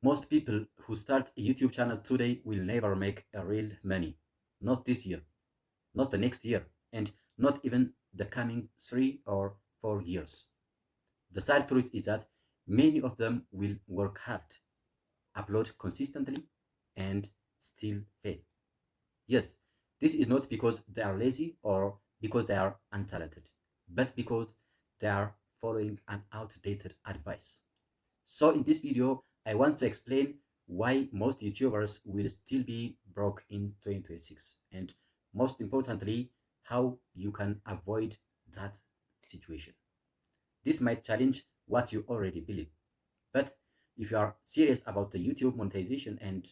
Most people who start a YouTube channel today will never make a real money. Not this year, not the next year, and not even the coming 3 or 4 years. The sad truth is that many of them will work hard, upload consistently, and still fail. Yes, this is not because they are lazy or because they are untalented, but because they are following an outdated advice. So in this video, I want to explain why most YouTubers will still be broke in 2026, and most importantly, how you can avoid that situation. This might challenge what you already believe, but if you are serious about the YouTube monetization and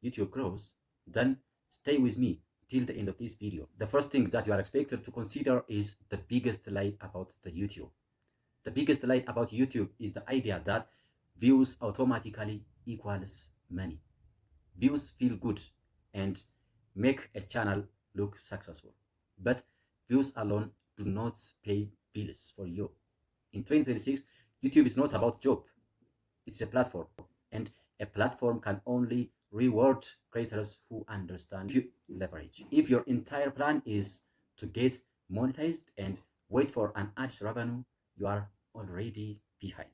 YouTube growth, then stay with me till the end of this video. The first thing that you are expected to consider is the biggest lie about the YouTube. The biggest lie about YouTube is the idea that views automatically equals money. Views feel good and make a channel look successful, but views alone do not pay bills for you. In 2026, YouTube is not about job, it's a platform, and a platform can only reward creators who understand leverage. If your entire plan is to get monetized and wait for an ads revenue, you are already behind.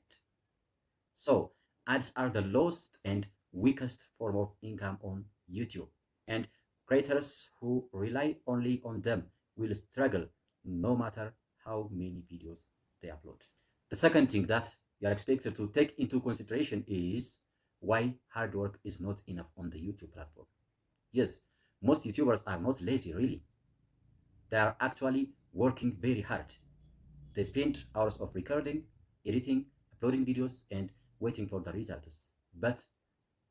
So ads are the lowest and weakest form of income on YouTube, and creators who rely only on them will struggle no matter how many videos they upload. The second thing that you are expected to take into consideration is why hard work is not enough on the YouTube platform. Yes, most YouTubers are not lazy, really. They are actually working very hard. They spend hours of recording, editing, uploading videos, and waiting for the results. But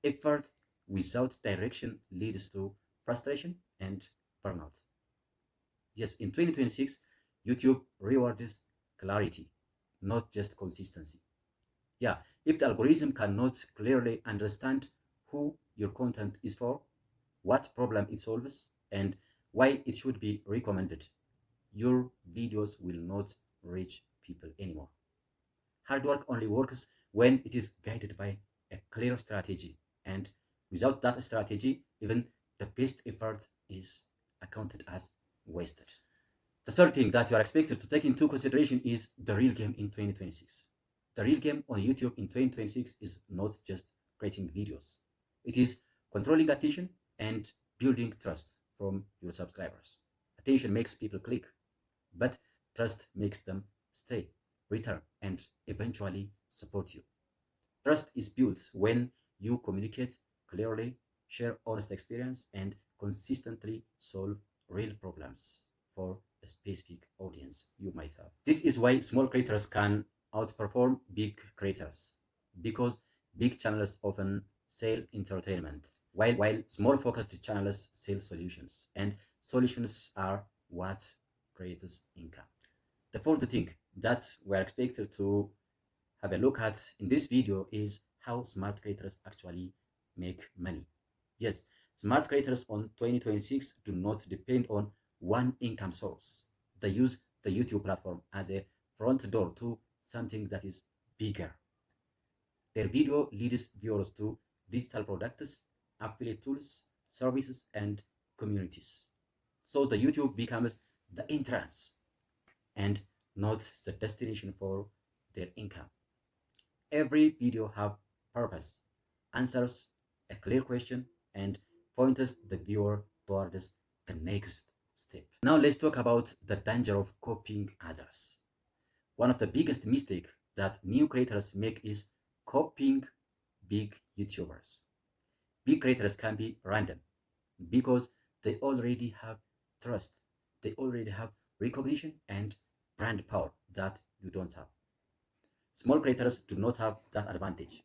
effort without direction leads to frustration and burnout. Yes, in 2026, YouTube rewards clarity, not just consistency. Yeah, if the algorithm cannot clearly understand who your content is for, what problem it solves, and why it should be recommended, your videos will not reach people anymore. Hard work only works when it is guided by a clear strategy, and without that strategy, even the best effort is accounted as wasted. The third thing that you are expected to take into consideration is the real game in 2026. The real game on YouTube in 2026 is not just creating videos. It is controlling attention and building trust from your subscribers. Attention makes people click, but trust makes them stay, return, and eventually support you. Trust is built when you communicate clearly, share honest experience, and consistently solve real problems for a specific audience you might have. This is why small creators can outperform big creators, because big channels often sell entertainment, while small focused channels sell solutions, and solutions are what creates income. The fourth thing that we're expected to have a look at in this video is how smart creators actually make money. Yes, smart creators on 2026 do not depend on one income source. They use the YouTube platform as a front door to something that is bigger. Their video leads viewers to digital products, affiliate tools, services, and communities. So the YouTube becomes the entrance and not the destination for their income. Every video have purpose, answers a clear question, and points the viewer towards the next step. Now let's talk about the danger of copying others. One of the biggest mistakes that new creators make is copying big YouTubers. Big creators can be random because they already have trust, they already have recognition and brand power that you don't have. Small creators do not have that advantage.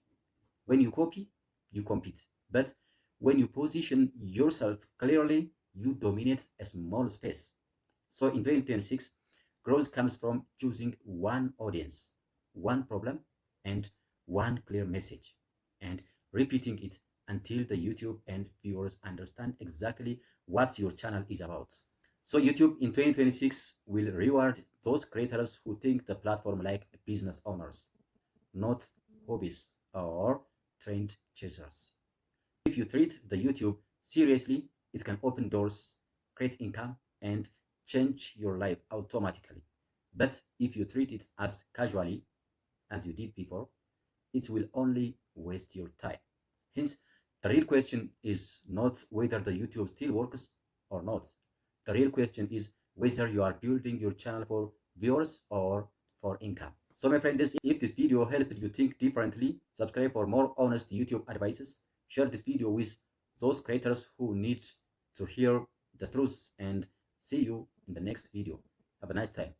When you copy, you compete. But when you position yourself clearly, you dominate a small space. So in 2026, growth comes from choosing one audience, one problem, and one clear message, and repeating it until the YouTube and viewers understand exactly what your channel is about. So YouTube in 2026 will reward those creators who think the platform like business owners, not hobbies or trend chasers. If you treat the YouTube seriously, it can open doors, create income, and change your life automatically. But if you treat it as casually as you did before, it will only waste your time. Hence, the real question is not whether the YouTube still works or not. The real question is whether you are building your channel for viewers or for income. So my friends, if this video helped you think differently, subscribe for more honest YouTube advices, share this video with those creators who need to hear the truth, and see you in the next video. Have a nice time.